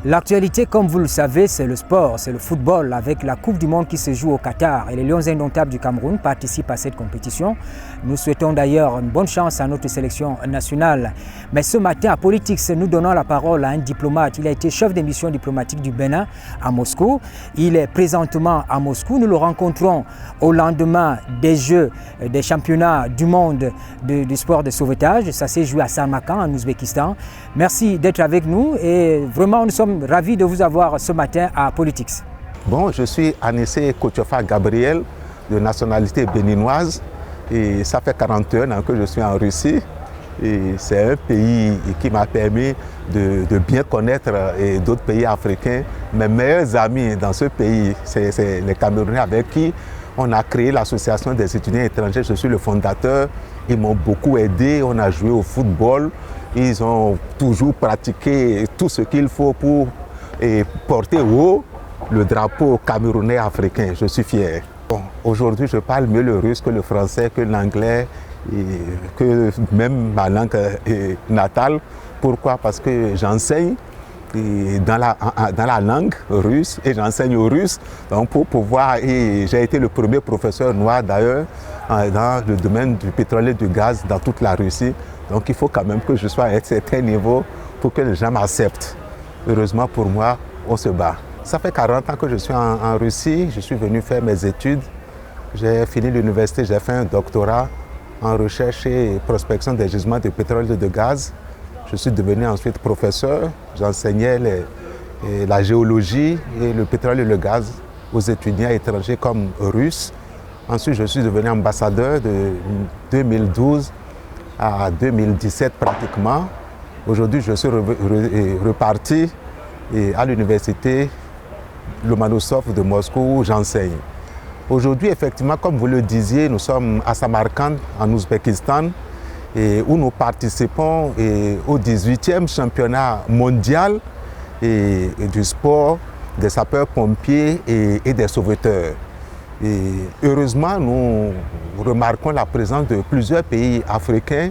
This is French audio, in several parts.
L'actualité, comme vous le savez, c'est le sport, c'est le football avec la Coupe du Monde qui se joue au Qatar et les Lions indomptables du Cameroun participent à cette compétition. Nous souhaitons d'ailleurs une bonne chance à notre sélection nationale. Mais ce matin à Politics, nous donnons la parole à un diplomate. Il a été chef de mission diplomatique du Bénin à Moscou. Il est présentement à Moscou. Nous le rencontrons au lendemain des Jeux, des championnats du monde du sport de sauvetage. Ça s'est joué à Samarkand en Ouzbékistan. Merci d'être avec nous et vraiment nous sommes ravis de vous avoir ce matin à Politics. Bon, je suis Anissé Kochofa Gabriel, de nationalité béninoise, et ça fait 41 ans que je suis en Russie. Et c'est un pays qui m'a permis de bien connaître d'autres pays africains. Mes meilleurs amis dans ce pays, c'est les Camerounais avec qui on a créé l'association des étudiants étrangers. Je suis le fondateur. Ils m'ont beaucoup aidé. On a joué au football. Ils ont toujours pratiqué tout ce qu'il faut pour porter haut le drapeau camerounais africain. Je suis fier. Bon, aujourd'hui, je parle mieux le russe que le français, que l'anglais, que même ma langue natale. Pourquoi? Parce que j'enseigne dans la langue russe et j'enseigne au russe. Donc pour pouvoir, j'ai été le premier professeur noir d'ailleurs dans le domaine du pétrole et du gaz dans toute la Russie. Donc il faut quand même que je sois à un certain niveau pour que les gens m'acceptent. Heureusement pour moi, on se bat. Ça fait 40 ans que je suis en Russie. Je suis venu faire mes études. J'ai fini l'université, j'ai fait un doctorat en recherche et prospection des gisements de pétrole et de gaz. Je suis devenu ensuite professeur. J'enseignais la géologie et le pétrole et le gaz aux étudiants étrangers comme russes. Ensuite, je suis devenu ambassadeur de 2012 à 2017 pratiquement. Aujourd'hui, je suis reparti à l'université Lomonosov de Moscou où j'enseigne. Aujourd'hui, effectivement, comme vous le disiez, nous sommes à Samarkand, en Ouzbékistan, où nous participons au 18e championnat mondial du sport des sapeurs-pompiers et des sauveteurs. Et heureusement, nous remarquons la présence de plusieurs pays africains.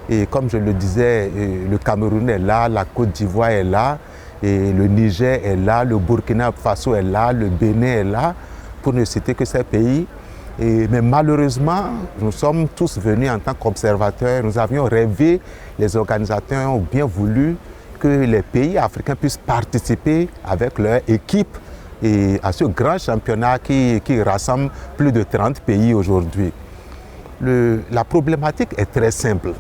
Et comme je le disais, le Cameroun est là, la Côte d'Ivoire est là, et le Niger est là, le Burkina Faso est là, le Bénin est là, pour ne citer que ces pays. Mais malheureusement, nous sommes tous venus en tant qu'observateurs. Nous avions rêvé, les organisateurs ont bien voulu que les pays africains puissent participer avec leur équipe à ce grand championnat qui rassemble plus de 30 pays aujourd'hui. La problématique est très simple.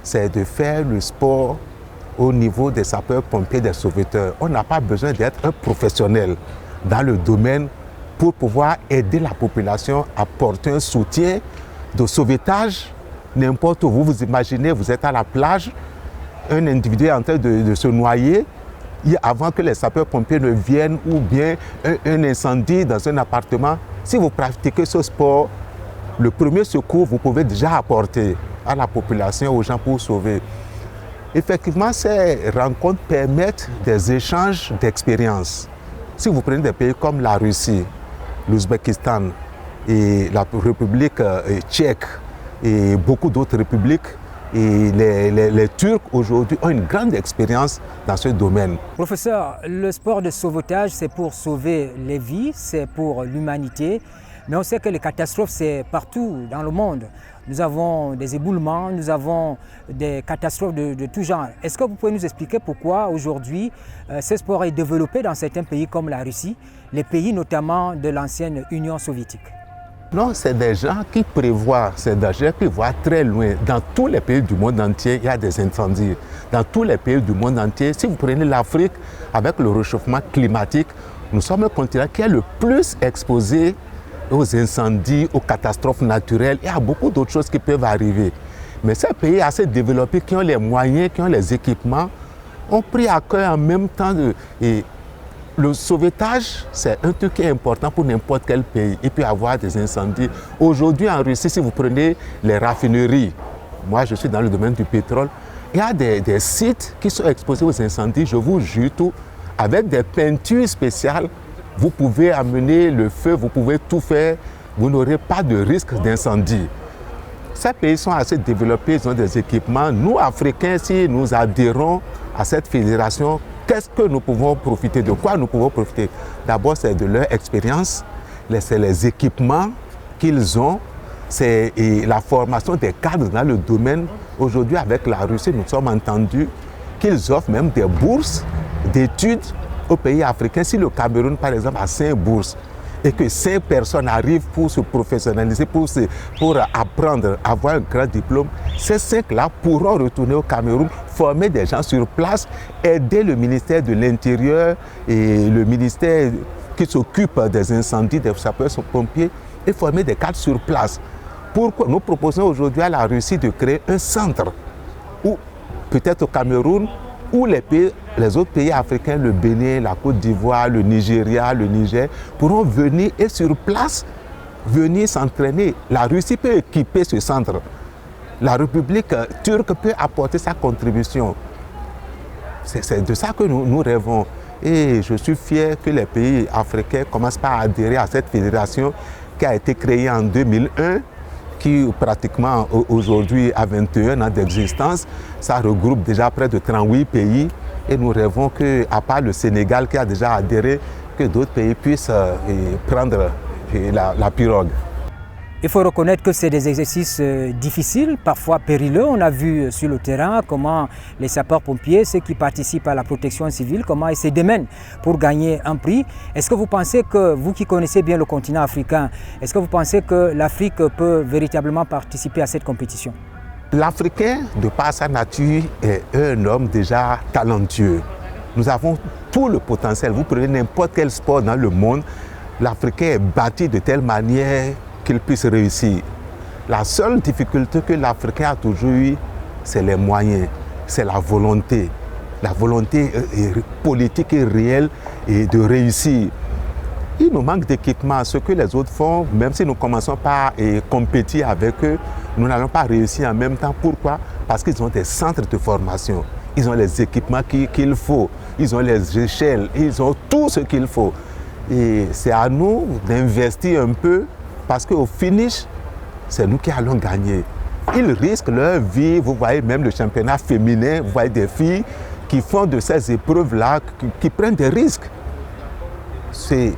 C'est de faire le sport au niveau des sapeurs-pompiers, des sauveteurs. On n'a pas besoin d'être un professionnel dans le domaine pour pouvoir aider la population à porter un soutien de sauvetage n'importe où. Vous imaginez, vous êtes à la plage, un individu est en train de se noyer, avant que les sapeurs-pompiers ne viennent, ou bien un incendie dans un appartement. Si vous pratiquez ce sport, le premier secours, vous pouvez déjà apporter à la population, aux gens pour sauver. Effectivement, ces rencontres permettent des échanges d'expériences. Si vous prenez des pays comme la Russie, l'Ouzbékistan et la République tchèque et beaucoup d'autres républiques, et les Turcs aujourd'hui ont une grande expérience dans ce domaine. Professeur, le sport de sauvetage, c'est pour sauver les vies, c'est pour l'humanité. Mais on sait que les catastrophes, c'est partout dans le monde. Nous avons des éboulements, nous avons des catastrophes de tout genre. Est-ce que vous pouvez nous expliquer pourquoi aujourd'hui ce sport est développé dans certains pays comme la Russie, les pays notamment de l'ancienne Union soviétique? Non, c'est des gens qui prévoient ces dangers, qui voient très loin. Dans tous les pays du monde entier, il y a des incendies. Dans tous les pays du monde entier, si vous prenez l'Afrique, avec le réchauffement climatique, nous sommes un continent qui est le plus exposé aux incendies, aux catastrophes naturelles et à beaucoup d'autres choses qui peuvent arriver. Mais ces pays assez développés, qui ont les moyens, qui ont les équipements, ont pris à cœur en même temps le sauvetage, c'est un truc qui est important pour n'importe quel pays. Il peut y avoir des incendies. Aujourd'hui, en Russie, si vous prenez les raffineries, moi je suis dans le domaine du pétrole, il y a des sites qui sont exposés aux incendies, je vous jure tout, avec des peintures spéciales. Vous pouvez amener le feu, vous pouvez tout faire, vous n'aurez pas de risque d'incendie. Ces pays sont assez développés, ils ont des équipements. Nous, Africains, si nous adhérons à cette fédération, qu'est-ce que nous pouvons profiter? De quoi nous pouvons profiter? D'abord, c'est de leur expérience, c'est les équipements qu'ils ont, c'est la formation des cadres dans le domaine. Aujourd'hui, avec la Russie, nous sommes entendus qu'ils offrent même des bourses d'études aux pays africains. Si le Cameroun, par exemple, a 5 bourses et que 5 personnes arrivent pour se professionnaliser, pour apprendre, avoir un grand diplôme, ces 5-là pourront retourner au Cameroun, former des gens sur place, aider le ministère de l'Intérieur et le ministère qui s'occupe des incendies, des sapeurs-pompiers, et former des cadres sur place. Pourquoi nous proposons aujourd'hui à la Russie de créer un centre où, peut-être au Cameroun, où les autres pays africains, le Bénin, la Côte d'Ivoire, le Nigeria, le Niger, pourront venir et sur place, venir s'entraîner. La Russie peut équiper ce centre. La République turque peut apporter sa contribution. C'est de ça que nous rêvons. Et je suis fier que les pays africains commencent par adhérer à cette fédération qui a été créée en 2001, qui pratiquement aujourd'hui a 21 ans d'existence. Ça regroupe déjà près de 38 pays et nous rêvons qu'à part le Sénégal qui a déjà adhéré, que d'autres pays puissent prendre la pirogue. Il faut reconnaître que c'est des exercices difficiles, parfois périlleux. On a vu sur le terrain comment les sapeurs-pompiers, ceux qui participent à la protection civile, comment ils se démènent pour gagner un prix. Est-ce que vous pensez que, vous qui connaissez bien le continent africain, est-ce que vous pensez que l'Afrique peut véritablement participer à cette compétition? L'Africain, de par sa nature, est un homme déjà talentueux. Nous avons tout le potentiel. Vous prenez n'importe quel sport dans le monde, l'Africain est bâti de telle manière qu'il puisse réussir. La seule difficulté que l'Africain a toujours eue, c'est les moyens, c'est la volonté. La volonté politique et réelle et de réussir. Il nous manque d'équipement. Ce que les autres font, même si nous commençons par compétir avec eux, nous n'allons pas réussir en même temps. Pourquoi? Parce qu'ils ont des centres de formation. Ils ont les équipements qu'il faut. Ils ont les échelles. Ils ont tout ce qu'il faut. Et c'est à nous d'investir un peu parce qu'au finish, c'est nous qui allons gagner. Ils risquent leur vie. Vous voyez même le championnat féminin, vous voyez des filles qui font de ces épreuves-là, qui prennent des risques.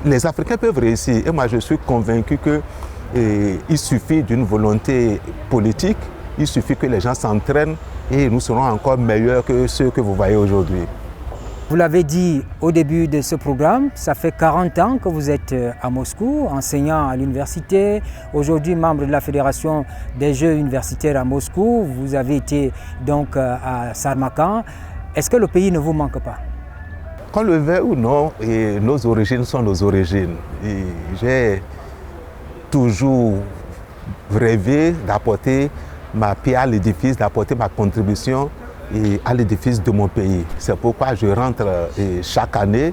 Les Africains peuvent réussir. Et moi, je suis convaincu qu'il suffit d'une volonté politique, il suffit que les gens s'entraînent et nous serons encore meilleurs que ceux que vous voyez aujourd'hui. Vous l'avez dit au début de ce programme, ça fait 40 ans que vous êtes à Moscou, enseignant à l'université, aujourd'hui membre de la Fédération des Jeux universitaires à Moscou. Vous avez été donc à Samarkand. Est-ce que le pays ne vous manque pas? Qu'on le veuille ou non, nos origines sont nos origines. J'ai toujours rêvé d'apporter ma pierre à l'édifice, d'apporter ma contribution à l'édifice de mon pays. C'est pourquoi je rentre chaque année.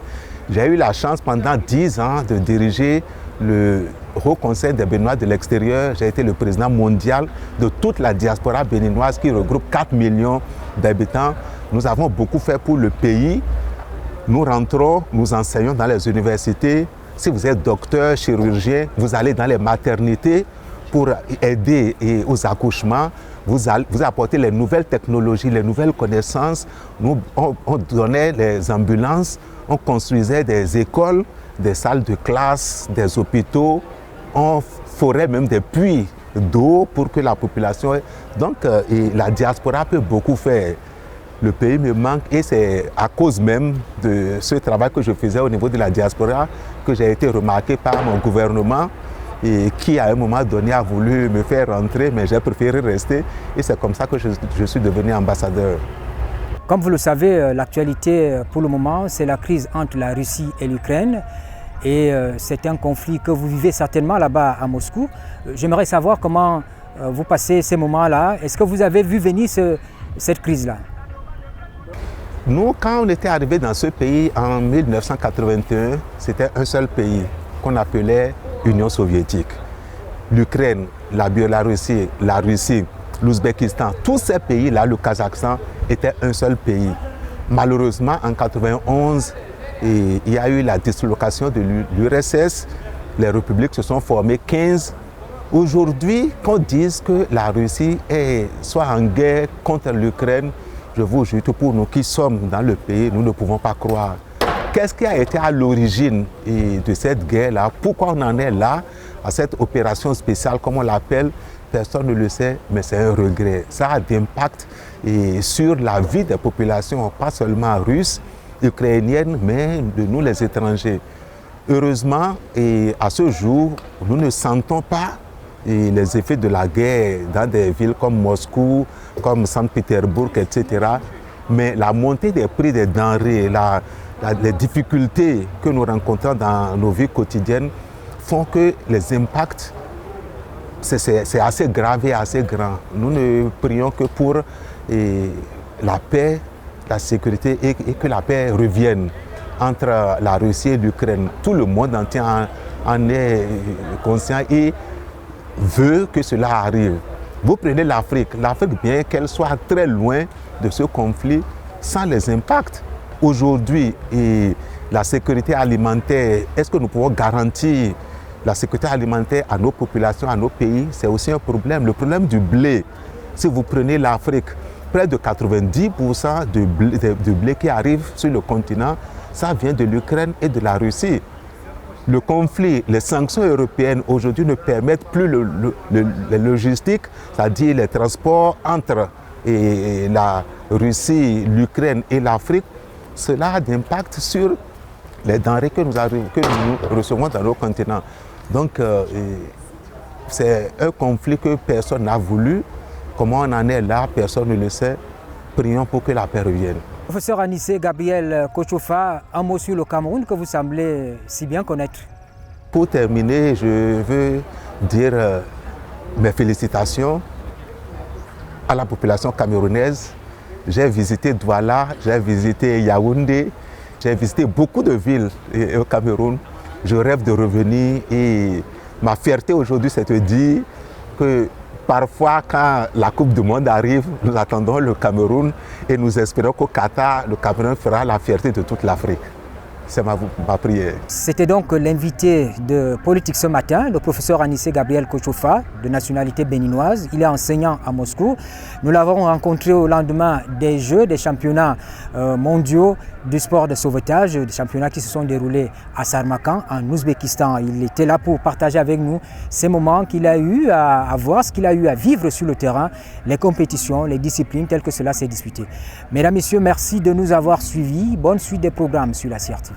J'ai eu la chance pendant 10 ans de diriger le Haut Conseil des Béninois de l'extérieur. J'ai été le président mondial de toute la diaspora béninoise qui regroupe 4 millions d'habitants. Nous avons beaucoup fait pour le pays. Nous rentrons, nous enseignons dans les universités. Si vous êtes docteur, chirurgien, vous allez dans les maternités pour aider aux accouchements. Vous apportez les nouvelles technologies, les nouvelles connaissances. On donnait les ambulances, on construisait des écoles, des salles de classe, des hôpitaux. On forait même des puits d'eau pour que la population... Donc, la diaspora peut beaucoup faire. Le pays me manque et c'est à cause même de ce travail que je faisais au niveau de la diaspora que j'ai été remarqué par mon gouvernement et qui à un moment donné a voulu me faire rentrer, mais j'ai préféré rester et c'est comme ça que je suis devenu ambassadeur. Comme vous le savez, l'actualité pour le moment, c'est la crise entre la Russie et l'Ukraine et c'est un conflit que vous vivez certainement là-bas à Moscou. J'aimerais savoir comment vous passez ces moments-là. Est-ce que vous avez vu venir cette crise-là? Nous, quand on était arrivé dans ce pays en 1981, c'était un seul pays qu'on appelait Union soviétique. L'Ukraine, la Biélorussie, la Russie, l'Ouzbékistan, tous ces pays-là, le Kazakhstan, étaient un seul pays. Malheureusement, en 1991, il y a eu la dislocation de l'URSS, les républiques se sont formées 15. Aujourd'hui, qu'on dise que la Russie est soit en guerre contre l'Ukraine, je vous jure, pour nous qui sommes dans le pays, nous ne pouvons pas croire. Qu'est-ce qui a été à l'origine de cette guerre-là? Pourquoi on en est là, à cette opération spéciale, comme on l'appelle? Personne ne le sait, mais c'est un regret. Ça a d'impact sur la vie des populations, pas seulement russes, ukrainiennes, mais de nous les étrangers. Heureusement, à ce jour, nous ne sentons pas les effets de la guerre dans des villes comme Moscou, comme Saint-Pétersbourg, etc. Mais la montée des prix des denrées, les difficultés que nous rencontrons dans nos vies quotidiennes font que les impacts, c'est assez grave et assez grand. Nous ne prions que pour la paix, la sécurité et que la paix revienne entre la Russie et l'Ukraine. Tout le monde entier en est conscient et veut que cela arrive. Vous prenez l'Afrique, bien qu'elle soit très loin de ce conflit, sans les impacts. Aujourd'hui, la sécurité alimentaire, est-ce que nous pouvons garantir la sécurité alimentaire à nos populations, à nos pays? C'est aussi un problème. Le problème du blé, si vous prenez l'Afrique, près de 90% du blé qui arrive sur le continent, ça vient de l'Ukraine et de la Russie. Le conflit, les sanctions européennes aujourd'hui ne permettent plus les logistiques, c'est-à-dire les transports entre la Russie, l'Ukraine et l'Afrique. Cela a d'impact sur les denrées que nous recevons dans nos continents. Donc, c'est un conflit que personne n'a voulu. Comment on en est là, personne ne le sait. Prions pour que la paix revienne. Professeur Anissé Gabriel Kochofa, un mot sur le Cameroun que vous semblez si bien connaître. Pour terminer, je veux dire mes félicitations à la population camerounaise. J'ai visité Douala, j'ai visité Yaoundé, j'ai visité beaucoup de villes au Cameroun. Je rêve de revenir et ma fierté aujourd'hui, c'est de dire que parfois, quand la Coupe du Monde arrive, nous attendons le Cameroun et nous espérons qu'au Qatar, le Cameroun fera la fierté de toute l'Afrique. C'est ma prière. C'était donc l'invité de Politique ce matin, le professeur Anissé Gabriel Kochofa, de nationalité béninoise. Il est enseignant à Moscou. Nous l'avons rencontré au lendemain des Jeux, des championnats mondiaux du sport de sauvetage, des championnats qui se sont déroulés à Sarmakan, en Ouzbékistan. Il était là pour partager avec nous ces moments qu'il a eu à voir, ce qu'il a eu à vivre sur le terrain, les compétitions, les disciplines telles que cela s'est disputé. Mesdames, Messieurs, merci de nous avoir suivis. Bonne suite des programmes sur la CRT.